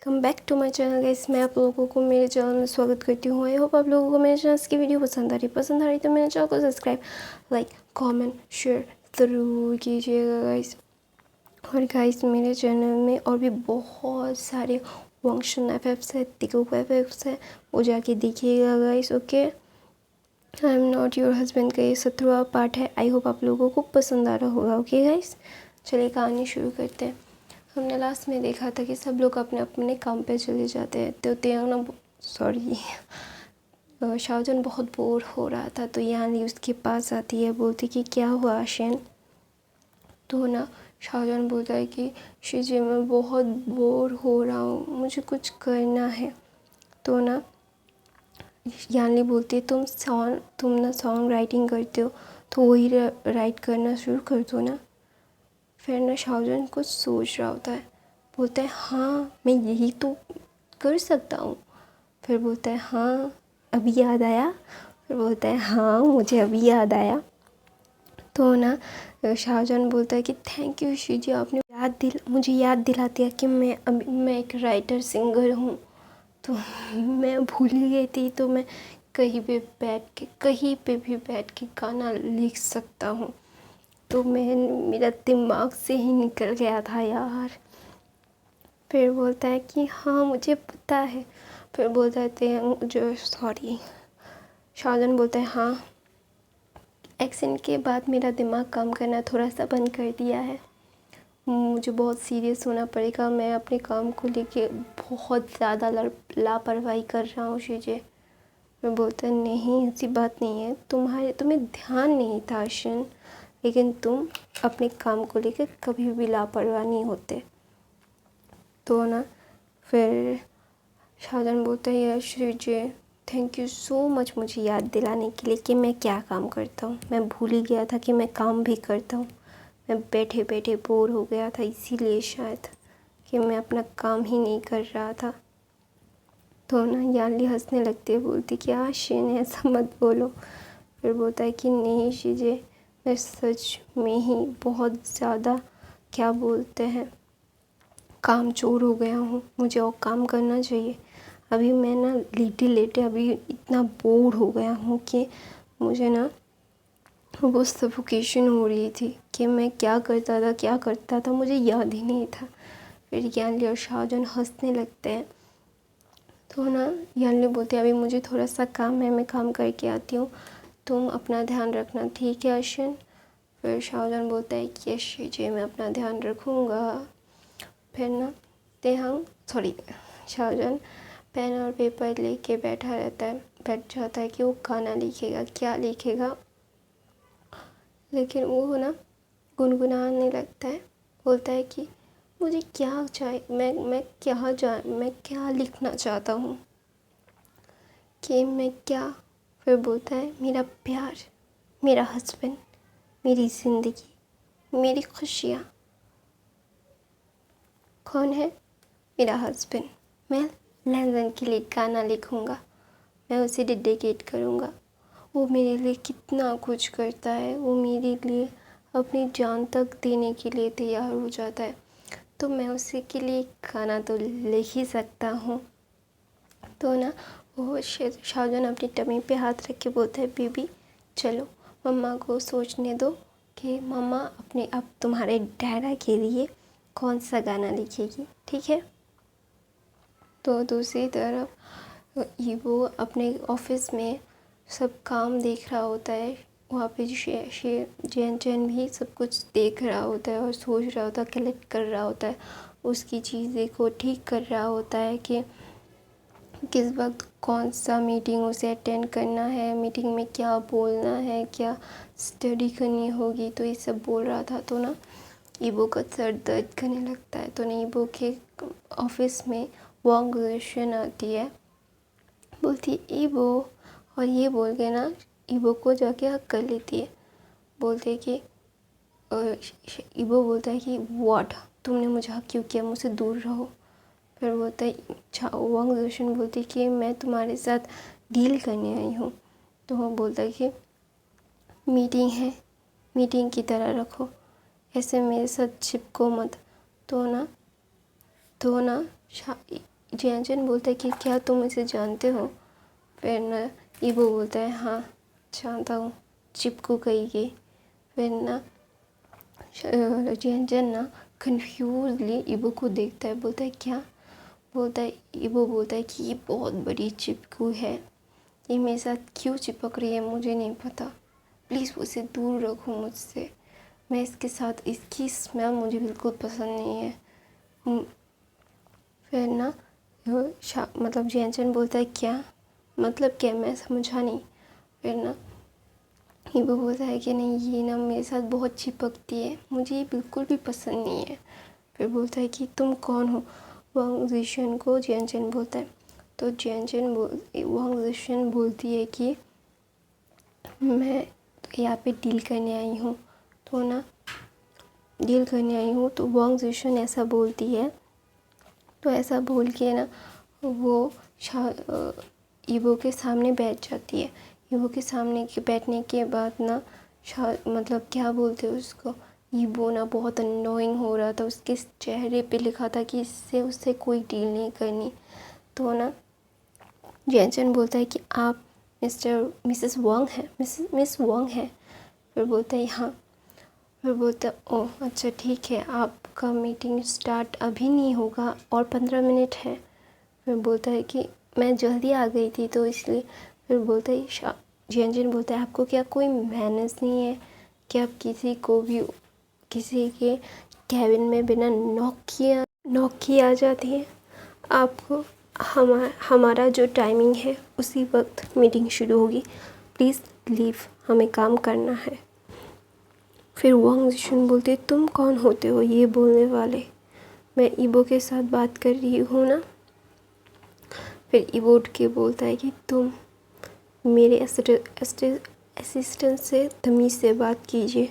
Welcome back to my channel guys. मैं आप लोगों को मेरे चैनल में स्वागत करती हूँ। आई होप आप लोगों को मेरे चैनल की वीडियो पसंद आ रही तो मेरे चैनल को सब्सक्राइब, लाइक, कमेंट, शेयर ज़रूर कीजिएगा गाइस। और गाइस मेरे चैनल में और भी बहुत सारे वंक्शन एफएफ्स है, तिकुक एफएफ्स है, वो जाके देखिएगा guys. Okay, I am not your husband का ये 17वां पार्ट है। आई होप आप लोगों को पसंद आ रहा होगा। ओके गाइस, चलिए कहानी शुरू करते हैं। हमने लास्ट में देखा था कि सब लोग अपने अपने काम पे चले जाते हैं। तो शाहजहान बहुत बोर हो रहा था, तो यानी उसके पास आती है, बोलती कि क्या हुआ आशियन। तो शाहजहान बोलता है कि शीजी मैं बहुत बोर हो रहा हूँ, मुझे कुछ करना है। तो यानी बोलती है तुम सॉन्ग राइटिंग करते हो तो वही राइट करना शुरू कर दो ना। फिर शाहजहान कुछ सोच रहा होता है, बोलता है हाँ मैं यही तो कर सकता हूँ। फिर बोलता है हाँ अभी याद आया। फिर बोलता है हाँ मुझे अभी याद आया। तो शाहजहान बोलता है कि थैंक यू शीजी, आपने मुझे याद दिला दिया कि मैं एक राइटर सिंगर हूँ। तो मैं भूल ही गई थी। तो मैं कहीं पे भी बैठ के गाना लिख सकता हूँ। तो मेरा दिमाग से ही निकल गया था यार। फिर बोलता है कि हाँ मुझे पता है। फिर बोलता है शाहजहान बोलता है हाँ एक्शन के बाद मेरा दिमाग काम करना थोड़ा सा बंद कर दिया है, मुझे बहुत सीरियस होना पड़ेगा। मैं अपने काम को लेके बहुत ज़्यादा लापरवाही कर रहा हूँ शीजे। मैं बोलता नहीं ऐसी बात नहीं है, तुम्हें ध्यान नहीं था आशियन, लेकिन तुम अपने काम को लेकर कभी भी लापरवाह नहीं होते। तो फिर शाहजहान बोलता है यार शीजे थैंक यू सो मच मुझे याद दिलाने के लिए कि मैं क्या काम करता हूँ। मैं भूल ही गया था कि मैं काम भी करता हूँ। मैं बैठे बैठे बोर हो गया था, इसीलिए शायद कि मैं अपना काम ही नहीं कर रहा था। तो यानली हंसने लगती है, बोलती कि आशियन ऐसा मत बोलो। फिर बोलता है कि नहीं शीजे मैं सच में ही बहुत ज़्यादा क्या बोलते हैं काम चोर हो गया हूँ, मुझे और काम करना चाहिए। अभी मैं लेटे अभी इतना बोर हो गया हूँ कि मुझे वो सफोकेशन हो रही थी कि मैं क्या करता था मुझे याद ही नहीं था। फिर यानली और शाहजहान हंसने लगते हैं। तो यानली बोलते हैं अभी मुझे थोड़ा सा काम है, मैं काम करके आती हूँ, तुम अपना ध्यान रखना ठीक है आशियन। फिर शाहजहान बोलता है कि यस शीजे मैं अपना ध्यान रखूँगा। फिर शाहजहान पेन और पेपर लेके बैठ जाता है कि वो गाना लिखेगा, क्या लिखेगा। लेकिन वो गुनगुनाने लगता है, बोलता है कि मुझे क्या चाहिए, मैं क्या लिखना चाहता हूँ कि मैं क्या। फिर बोलता है मेरा प्यार, मेरा हस्बैंड, मेरी ज़िंदगी, मेरी खुशियाँ। कौन है? मेरा हस्बैंड। मैं लंदन के लिए गाना लिखूँगा, मैं उसे डेडिकेट करूँगा। वो मेरे लिए कितना कुछ करता है, वो मेरे लिए अपनी जान तक देने के लिए तैयार हो जाता है। तो मैं उसी के लिए गाना तो लिख ही सकता हूँ। तो वो शाहजहान अपनी टमी पे हाथ रख के बोलता है बेबी चलो मम्मा को सोचने दो कि मम्मा अब तुम्हारे डैडा के लिए कौन सा गाना लिखेगी, ठीक है। तो दूसरी तरफ वो अपने ऑफिस में सब काम देख रहा होता है। वहाँ पे जैन भी सब कुछ देख रहा होता है और सोच रहा होता है, कलेक्ट कर रहा होता है, उसकी चीज़ें को ठीक कर रहा होता है कि किस वक्त कौन सा मीटिंग उसे अटेंड करना है, मीटिंग में क्या बोलना है, क्या स्टडी करनी होगी। तो ये सब बोल रहा था। तो ईबो का सर दर्द करने लगता है। तो ईबो के ऑफिस में वांग गुलशन आती है, बोलती है ईबो, और ये बोल के ईबो को जाके हक कर लेती है। बोलते है कि ईबो बोलता है कि व्हाट, तुमने मुझे हक क्यों किया, मुझसे दूर रहो। फिर बोलता है वांग गुलशन बोलती है कि मैं तुम्हारे साथ डील करने आई हूँ। तो वो बोलता है कि मीटिंग है, मीटिंग की तरह रखो, ऐसे मेरे साथ चिपको मत। तो जियांचन बोलता है कि क्या तुम इसे जानते हो? फिर ना ईबो बोलता है हाँ जानता हूँ, चिपकू कहेगी। फिर ना जियांचन ना कन्फ्यूजली ईबो को देखता है, बोलता है क्या? बोलता है ईबो बोलता है कि ये बहुत बड़ी चिपकू है, ये मेरे साथ क्यों चिपक रही है मुझे नहीं पता, प्लीज़ उसे दूर रखो मुझसे, मैं इसके साथ, इसकी स्मेल मुझे बिल्कुल पसंद नहीं है। फिर ना मतलब जियांचन बोलता है क्या मतलब क्या, मैं समझा नहीं। फिर ना ईबो बोलता है कि नहीं ये ना मेरे साथ बहुत चिपकती है, मुझे ये बिल्कुल भी पसंद नहीं है। फिर बोलता है कि तुम कौन हो? वांग ज़िशन को जियांचन बोलता है। तो वांग ज़िशन बोलती है कि मैं यहाँ पे डील करने आई हूँ। तो ना डील करने आई हूँ, तो वांग ज़िशन ऐसा बोलती है। तो ऐसा बोल के ना वो ईबो के सामने बैठ जाती है। ईबो के सामने के बैठने के बाद ना मतलब क्या बोलते हैं उसको, ईबो ना बहुत अननोइंग हो रहा था, उसके चेहरे पे लिखा था कि इससे उससे कोई डील नहीं करनी। तो ना जियांचन बोलता है कि आप मिसेस वांग हैं, मिस वांग हैं? फिर बोलता है हाँ। फिर बोलता है ओह अच्छा ठीक है, आपका मीटिंग स्टार्ट अभी नहीं होगा और 15 मिनट है। फिर बोलता है कि मैं जल्दी आ गई थी तो इसलिए। फिर बोलता है जियांचन बोलता है आपको क्या कोई मैनर्स नहीं है कि आप किसी के कैबिन में बिना नॉक किए आ जाती हैं? आपको हमारा जो टाइमिंग है उसी वक्त मीटिंग शुरू होगी, प्लीज़ लीव, हमें काम करना है। फिर वांग ज़िशन बोलते तुम कौन होते हो ये बोलने वाले, मैं ईबो के साथ बात कर रही हूँ ना। फिर ईबो उठ के बोलता है कि तुम मेरे असिस्टेंट से तमीज़ से बात कीजिए,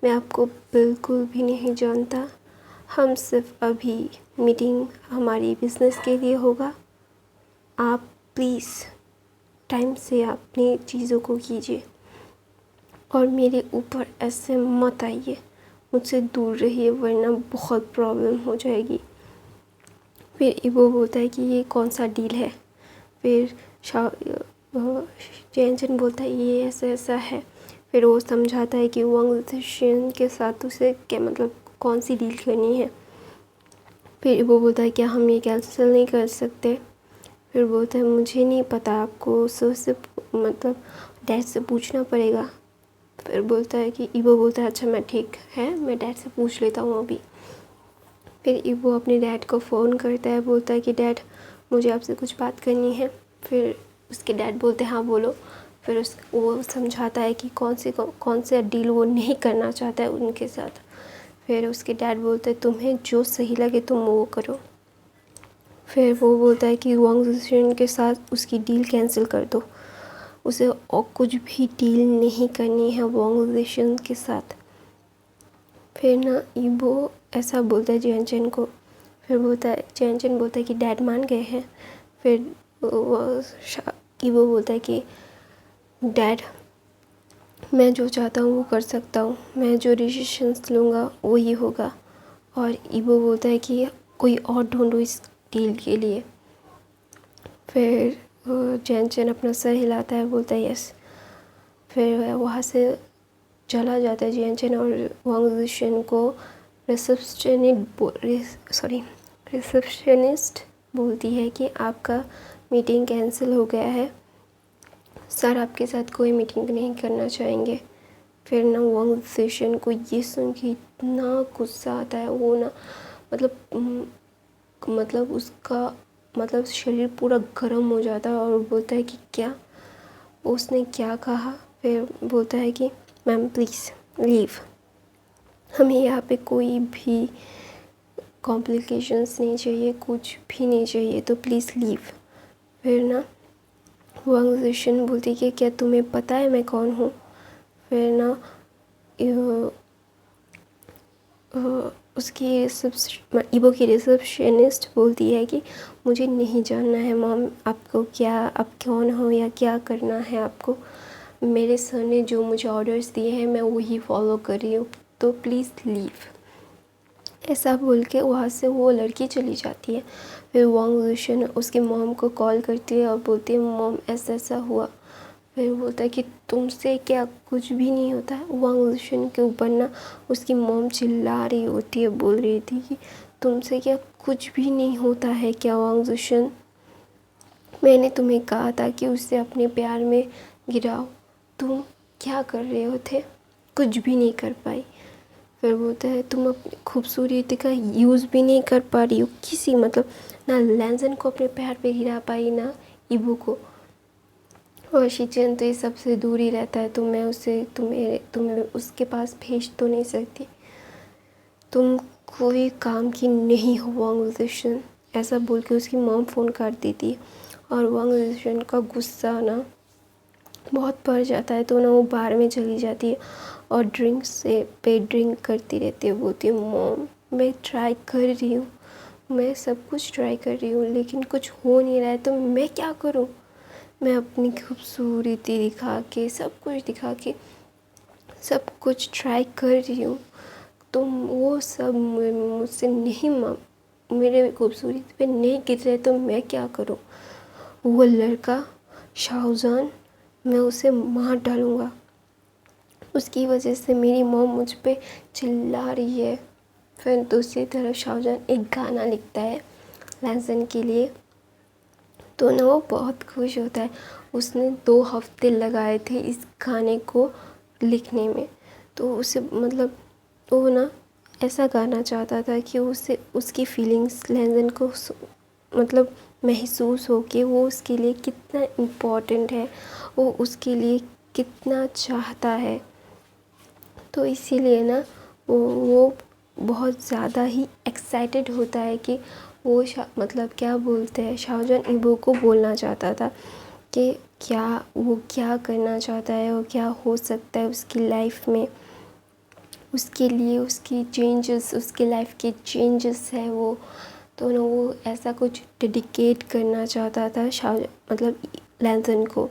मैं आपको बिल्कुल भी नहीं जानता, हम सिर्फ अभी मीटिंग हमारी बिज़नेस के लिए होगा, आप प्लीज़ टाइम से अपनी चीज़ों को कीजिए और मेरे ऊपर ऐसे मत आइए, मुझसे दूर रहिए वरना बहुत प्रॉब्लम हो जाएगी। फिर ईबो बोलता है कि ये कौन सा डील है? फिर जियांचन बोलता है ये ऐसा ऐसा है। फिर वो समझाता है कि वांग ज़िशन के साथ उसे क्या मतलब कौन सी डील करनी है। फिर ईबो बोलता है क्या हम ये कैंसिल नहीं कर सकते? फिर बोलता है मुझे नहीं पता, आपको सर से मतलब डैड से पूछना पड़ेगा। फिर बोलता है कि ईबो बोलता है अच्छा मैं ठीक है, मैं डैड से पूछ लेता हूँ अभी। फिर ईबो अपने डैड को फ़ोन करता है, बोलता है कि डैड मुझे आपसे कुछ बात करनी है। फिर उसके डैड बोलते हैं हाँ बोलो। फिर वो समझाता है कि कौन से डील वो नहीं करना चाहता है उनके साथ। फिर उसके डैड बोलते हैं तुम्हें जो सही लगे तुम वो करो। फिर वो बोलता है कि वांग ज़िशन के साथ उसकी डील कैंसिल कर दो, उसे और कुछ भी डील नहीं करनी है वांग ज़िशन के साथ। फिर ना ईबो ऐसा बोलता है जियांचन को। फिर जियांचन बोलता है कि डैड मान गए हैं। फिर ईबो बोलता है कि डैड मैं जो चाहता हूँ वो कर सकता हूँ, मैं जो डिसीशंस लूँगा वही होगा। और ईबो बोलता है कि कोई और ढूंढो इस डील के लिए। फिर जियांचन अपना सर हिलाता है, बोलता है यस। फिर वहाँ से चला जाता है जियांचन और वांग ज़िशन को रिसेप्शनिस्ट बोलती है कि आपका मीटिंग कैंसिल हो गया है, सर आपके साथ कोई मीटिंग नहीं करना चाहेंगे। फिर ना वांग ज़िशन को ये सुन के इतना गुस्सा आता है, वो ना मतलब उसका मतलब शरीर पूरा गर्म हो जाता है और बोलता है कि क्या, उसने क्या कहा? फिर बोलता है कि मैम प्लीज़ लीव, हमें यहाँ पे कोई भी कॉम्प्लिकेशंस नहीं चाहिए, कुछ भी नहीं चाहिए, तो प्लीज़ लीव। फिर ना वांग ज़िशन बोलती कि क्या तुम्हें पता है मैं कौन हूँ? फिर ना उसकी ईबो की रिसेप्शनिस्ट बोलती है कि मुझे नहीं जानना है मॉम आपको क्या, आप कौन हो या क्या करना है आपको, मेरे सर ने जो मुझे ऑर्डर्स दिए हैं मैं वही फॉलो कर रही हूँ, तो प्लीज़ लीव। ऐसा बोल के वहाँ से वो लड़की चली जाती है। फिर वांग ज़िशन उसकी मॉम को कॉल करती है और बोलती है मॉम ऐसा ऐसा हुआ। फिर बोलता है कि तुमसे क्या कुछ भी नहीं होता है। वांग ज़िशन के ऊपर ना उसकी मॉम चिल्ला रही होती है, बोल रही थी कि तुमसे क्या कुछ भी नहीं होता है क्या वांग ज़िशन, मैंने तुम्हें कहा था कि उससे अपने प्यार में गिराओ, तुम क्या कर रहे हो थे, कुछ भी नहीं कर पाई। फिर बोलता है तुम अपनी खूबसूरती का यूज़ भी नहीं कर पा रही हो किसी, मतलब ना लैंजन को अपने पैर पे गिरा पाई ना इबू को, और शिचेन तो ये सबसे दूर ही रहता है, तो मैं उसे तुम्हें उसके पास भेज तो नहीं सकती, तुम कोई काम की नहीं हो वांग ज़िशन। ऐसा बोल के उसकी मॉम फ़ोन काट देती है और वांग ज़िशन का गुस्सा ना बहुत बढ़ जाता है, तो ना वो बार में चली जाती है और ड्रिंक करती रहती है। बोलती है मॉम मैं ट्राई कर रही हूँ, मैं सब कुछ ट्राई कर रही हूँ लेकिन कुछ हो नहीं रहा है, तो मैं क्या करूँ, मैं अपनी खूबसूरती दिखा के सब कुछ दिखा के सब कुछ ट्राई कर रही हूँ, तो वो सब मुझसे नहीं मेरे खूबसूरती पे नहीं गिर रहे, तो मैं क्या करूँ। वो लड़का शाहजहान, मैं उसे मार डालूँगा, उसकी वजह से मेरी मॉम मुझ पे चिल्ला रही है। फिर दूसरी तरफ शाहजहान एक गाना लिखता है लैंसन के लिए, तो ना वो बहुत खुश होता है। उसने 2 हफ्ते लगाए थे इस गाने को लिखने में, तो उसे मतलब वो ना ऐसा गाना चाहता था कि उसे उसकी फीलिंग्स लैंसन को मतलब महसूस हो कि वो उसके लिए कितना इम्पोर्टेंट है, वो उसके लिए कितना चाहता है। तो इसीलिए ना वो बहुत ज़्यादा ही एक्साइटेड होता है कि वो मतलब क्या बोलते हैं, शाहजहान इबो को बोलना चाहता था कि वो क्या करना चाहता है और क्या हो सकता है उसकी लाइफ में, उसके लिए उसकी लाइफ के चेंजेस है वो, तो ना वो ऐसा कुछ डेडिकेट करना चाहता था मतलब लैंसन को,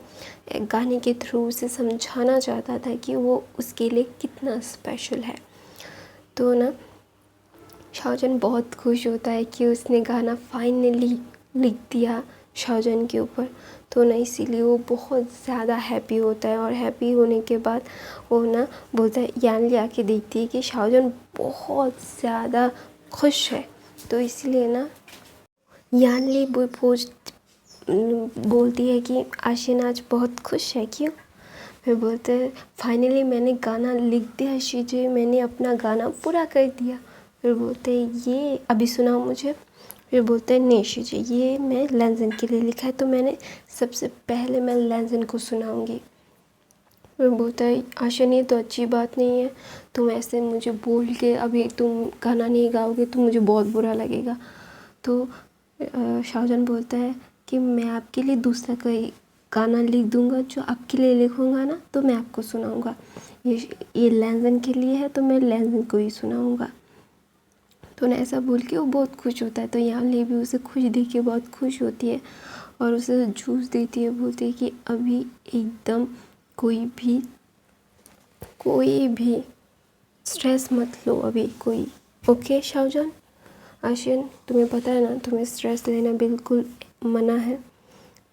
एक गाने के थ्रू उसे समझाना चाहता था कि वो उसके लिए कितना स्पेशल है। तो ना शाहजहान बहुत खुश होता है कि उसने गाना फाइनली लिख दिया शाहजहान के ऊपर, तो ना इसीलिए वो बहुत ज़्यादा हैप्पी होता है। और हैप्पी होने के बाद वो ना बोलता है, यानली आके देखती है कि शाहजहान बहुत ज़्यादा खुश है, तो इसीलिए ना यानली बोलती है कि आशिन आज बहुत खुश है क्यों। फिर बोलते हैं फाइनली मैंने गाना लिख दिया शीजे, मैंने अपना गाना पूरा कर दिया। फिर बोलते हैं ये अभी सुनाओ मुझे। फिर बोलते हैं नहीं शीजे, ये मैं लैंसन के लिए लिखा है, तो मैंने सबसे पहले मैं लैंसन को सुनाऊंगी। फिर बोलता है आशन ये तो अच्छी बात नहीं है, तुम ऐसे मुझे बोल के अभी तुम गाना नहीं गाओगे तो मुझे बहुत बुरा लगेगा। तो शाहजहान बोलता है कि मैं आपके लिए दूसरा कोई गाना लिख दूंगा, जो आपके लिए लिखूंगा ना तो मैं आपको सुनाऊंगा, ये लैंसन के लिए है तो मैं लैंसन को ही सुनाऊंगा। तो ना ऐसा बोल के वो बहुत खुश होता है, तो यहाँ ले भी उसे खुश देख के बहुत खुश होती है और उसे जूस देती है, बोलती है कि अभी एकदम कोई भी स्ट्रेस मत लो अभी कोई, ओके शाहजहान। आशियन तुम्हें पता है ना, तुम्हें स्ट्रेस लेना बिल्कुल मना है।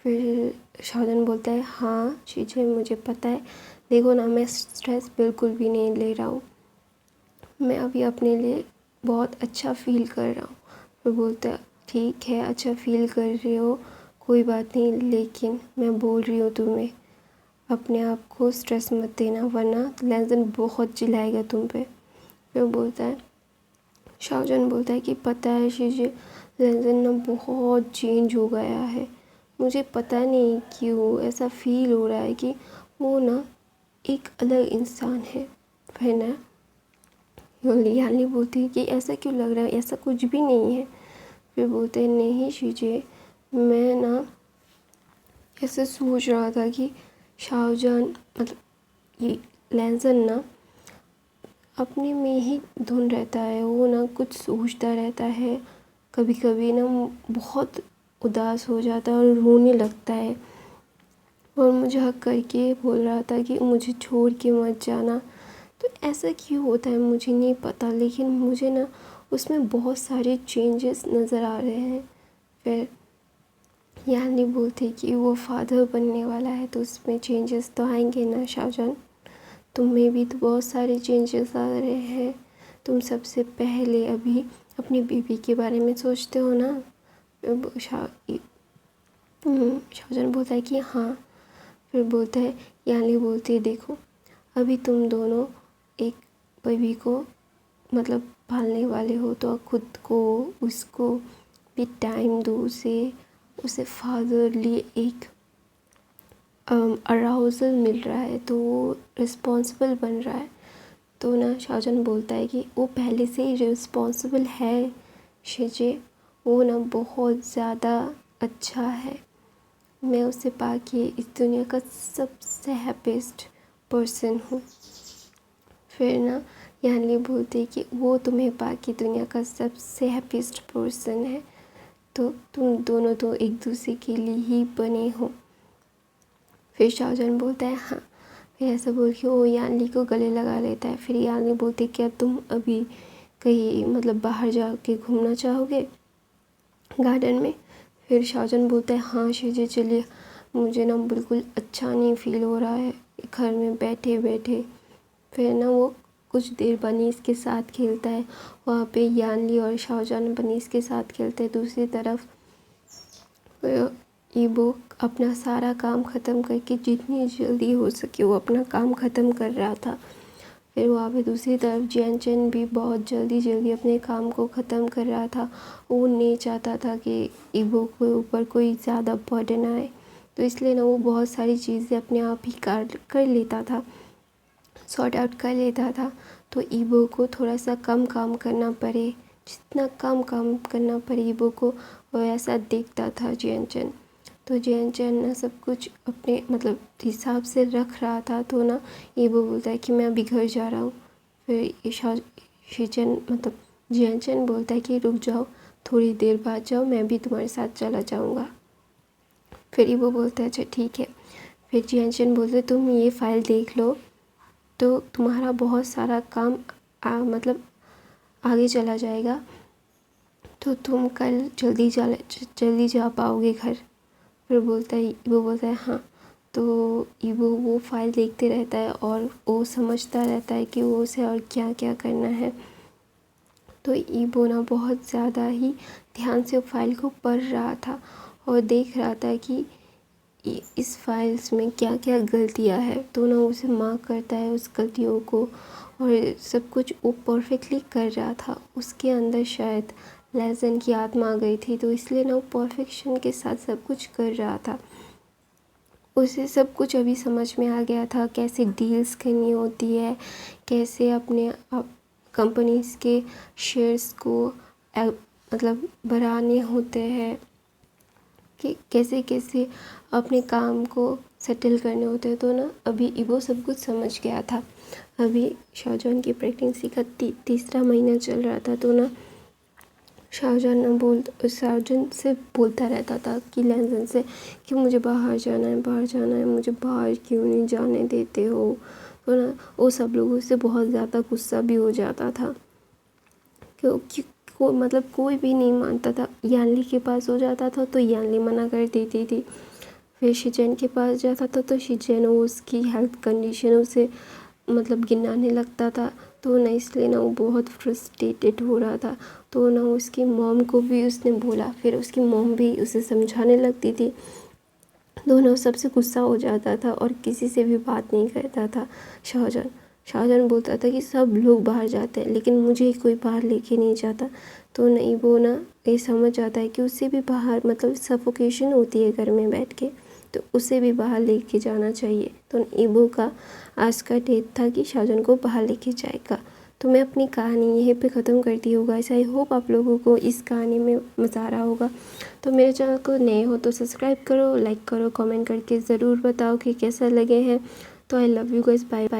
फिर शाहजहान बोलता है हाँ शीजे मुझे पता है, देखो ना मैं स्ट्रेस बिल्कुल भी नहीं ले रहा हूँ, मैं अभी अपने लिए बहुत अच्छा फील कर रहा हूँ। फिर बोलता है ठीक है अच्छा फील कर रहे हो कोई बात नहीं, लेकिन मैं बोल रही हूँ तुम्हें अपने आप को स्ट्रेस मत देना वरना लैंसन बहुत चिल्लाएगा तुम पे। फिर बोलता है शाहजहान बोलता है कि पता है शीजे लैंसन ना बहुत चेंज हो गया है, मुझे पता नहीं क्यों ऐसा फील हो रहा है कि वो ना एक अलग इंसान है। फिर ना यानी बोलती है कि ऐसा क्यों लग रहा है, ऐसा कुछ भी नहीं है। फिर बोलते हैं नहीं शीजे मैं ना ऐसे सोच रहा था कि शाहजहान मतलब ये लैंसन ना अपने में ही धुन रहता है, वो ना कुछ सोचता रहता है, कभी कभी ना बहुत उदास हो जाता है और रोने लगता है और मुझे हक करके बोल रहा था कि मुझे छोड़ के मत जाना। तो ऐसा क्यों होता है मुझे नहीं पता, लेकिन मुझे ना उसमें बहुत सारे चेंजेस नज़र आ रहे हैं। फिर यानी बोलती कि वो फादर बनने वाला है, तो उसमें चेंजेस तो आएंगे ना शाहजहान, तुम में भी तो बहुत सारे चेंजेस आ रहे हैं। तुम सबसे पहले अभी अपनी बेबी के बारे में सोचते हो ना। शाहजहान बोलता है कि हाँ। फिर बोलता है, यानी बोलती है देखो अभी तुम दोनों एक बेबी को मतलब पालने वाले हो, तो खुद को उसको भी टाइम दो, उसे फादरली एक अराउजल मिल रहा है, तो वो रिस्पॉन्सिबल बन रहा है। तो ना शाहजहान बोलता है कि वो पहले से ही रिस्पॉन्सिबल है शिजे, वो ना बहुत ज़्यादा अच्छा है, मैं उसे पाके इस दुनिया का सबसे हैप्पीस्ट पर्सन हूँ। फिर ना यानी बोलते कि वो तुम्हें पाके दुनिया का सबसे हैप्पीस्ट पर्सन है, तो तुम दोनों तो एक दूसरे के लिए ही बने हो। फिर शाहजहान बोलता है हाँ। फिर ऐसा बोल के वो यानली को गले लगा लेता है। फिर यानली बोलती क्या तुम अभी कहीं मतलब बाहर जा के घूमना चाहोगे गार्डन में। फिर शाहजहान बोलता है हाँ शीजे चलिए, मुझे ना बिल्कुल अच्छा नहीं फील हो रहा है घर में बैठे बैठे। फिर ना वो कुछ देर बनीस के साथ खेलता है, वहाँ पे यानली और शाहजहान बनीस के साथ खेलते हैं। दूसरी तरफ ईबो अपना सारा काम ख़त्म करके जितनी जल्दी हो सके वो अपना काम ख़त्म कर रहा था। फिर वहाँ पे दूसरी तरफ जियानचैन भी बहुत जल्दी अपने काम को ख़त्म कर रहा था। वो नहीं चाहता था कि ईबो के ऊपर कोई ज़्यादा बर्डन आए, तो इसलिए ना वो बहुत सारी चीज़ें अपने आप ही कर लेता था, सॉर्ट आउट कर लेता था। तो ईबो को थोड़ा सा कम काम करना पड़े, जितना कम काम करना पड़े ईबो को वैसा देखता था जियानचैन। तो जियानचैन ना सब कुछ अपने मतलब हिसाब से रख रहा था। तो ना ईबो बोलता है कि मैं अभी घर जा रहा हूँ। फिर शिचन मतलब जियानचैन बोलता है कि रुक जाओ, थोड़ी देर बाद जाओ, मैं भी तुम्हारे साथ चला जाऊँगा। फिर ईबो बोलता है अच्छा ठीक है। फिर जियानचैन बोलते तुम ये फ़ाइल देख लो, तो तुम्हारा बहुत सारा काम मतलब आगे चला जाएगा, तो तुम कल जल्दी जा पाओगे घर। फिर ईबो बोलता है हाँ। तो ईबो वो फाइल देखते रहता है और वो समझता रहता है कि वो उसे और क्या क्या करना है। तो ईबो ना बहुत ज़्यादा ही ध्यान से फाइल को पढ़ रहा था और देख रहा था कि इस फाइल्स में क्या क्या गलतियां है। तो ना उसे मार्क करता है उस गलतियों को, और सब कुछ वो परफेक्टली कर रहा था। उसके अंदर शायद लेसन की आत्मा आ गई थी, तो इसलिए ना वो परफेक्शन के साथ सब कुछ कर रहा था। उसे सब कुछ अभी समझ में आ गया था, कैसे डील्स करनी होती है, कैसे अपने कंपनीज़ के शेयर्स को मतलब बढ़ाने होते हैं, कि कैसे कैसे अपने काम को सेटल करने होते हैं। तो ना अभी ईबो सब कुछ समझ गया था। अभी शाहजहान की प्रेगनेंसी का तीसरा महीना चल रहा था। तो ना शाहजहान से बोलता रहता था कि लेसन से कि मुझे बाहर जाना है, मुझे बाहर क्यों नहीं जाने देते हो। तो ना वो सब लोगों से बहुत ज़्यादा गुस्सा भी हो जाता था, क्योंकि मतलब कोई भी नहीं मानता था। यानली के पास हो जाता था तो यानली मना कर देती थी। फिर शिजन के पास जाता था तो शिजन उसकी हेल्थ कंडीशन उसे मतलब गिनाने लगता था। तो ना इसलिए ना वो बहुत फ्रस्ट्रेटेड हो रहा था। तो ना उसकी मॉम को भी उसने बोला, फिर उसकी मॉम भी उसे समझाने लगती थी। दोनों सबसे गुस्सा हो जाता था और किसी से भी बात नहीं करता था। शाहजहान बोलता था कि सब लोग बाहर जाते हैं लेकिन मुझे कोई बाहर लेके नहीं जाता। तो नहीं वो ना ये समझ जाता है कि उससे भी बाहर मतलब सफोकेशन होती है घर में बैठ के, तो उसे भी बाहर लेके जाना चाहिए। तो ईबो का आज का डेट था कि शाहजहान को बाहर लेके जाएगा। तो मैं अपनी कहानी यहीं पे ख़त्म करती हूँ गाइस। आई होप आप लोगों को इस कहानी में मज़ा आ रहा होगा। तो मेरे चैनल को नए हो तो सब्सक्राइब करो, लाइक करो, कमेंट करके ज़रूर बताओ कि कैसा लगे हैं। तो I love you guys, bye bye.